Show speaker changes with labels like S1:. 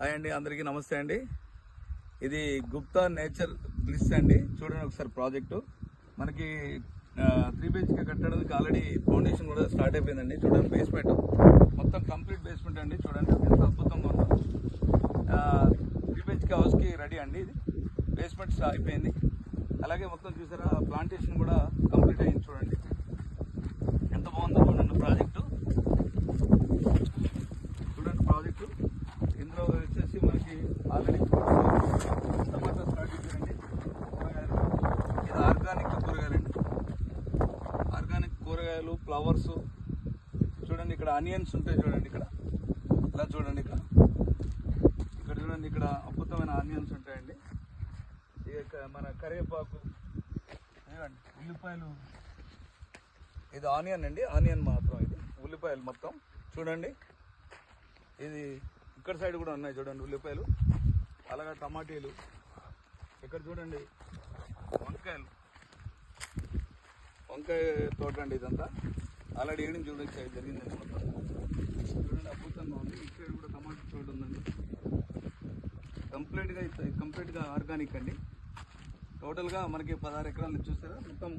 S1: Hi అండి, అందరికీ నమస్తే అండి. ఇది గుప్తా నేచర్ బ్లిస్ అండి. చూడండి ఒకసారి ప్రాజెక్టు మనకి 3 BHK కట్టడానికి ఆల్రెడీ ఫౌండేషన్ కూడా స్టార్ట్ అయిపోయిందండి. చూడండి బేస్మెంట్ మొత్తం కంప్లీట్ బేస్మెంట్ అండి. చూడండి ఎంత అద్భుతంగా ఉందో. 3 BHK హౌస్కి రెడీ అండి. ఇది బేస్మెంట్ అయిపోయింది. అలాగే మొత్తం చూసారా ప్లాంటేషన్ కూడా కంప్లీట్ అయింది. చూడండి ఎంత బాగుందో చూడండి ప్రాజెక్టు. ప్రాజెక్టు ఇందులో వచ్చేసి మనకి ఆల్రెడీ టమాటా స్టార్ట్ చేశారండి. కూరగాయలు ఇది ఆర్గానిక్ కూరగాయలండి. ఆర్గానిక్ కూరగాయలు, ఫ్లవర్స్. చూడండి ఇక్కడ ఆనియన్స్ ఉంటాయి. చూడండి ఇక్కడ ఇలా చూడండి ఇక్కడ చూడండి ఇక్కడ అద్భుతమైన ఆనియన్స్ ఉంటాయండి. ఇక మన కరివేపాకు, ఉల్లిపాయలు. ఇది ఆనియన్ అండి, ఆనియన్ మాత్రం. ఇది ఉల్లిపాయలు మొత్తం చూడండి. ఇది ఇక్కడ సైడ్ కూడా ఉన్నాయి చూడండి ఉల్లిపాయలు. అలాగే టమాటీలు. ఇక్కడ చూడండి వంకాయ తోట అండి. ఇదంతా ఆల్రెడీ ఏడింగ్ చూడొచ్చు జరిగిందండి. మొత్తం చూడండి అద్భుతంగా ఉంది. ఇటు సైడ్ కూడా టమాటా తోట ఉందండి. కంప్లీట్గా ఆర్గానిక్ అండి. టోటల్గా మనకి 16 ఎకరాలు చూస్తారా మొత్తం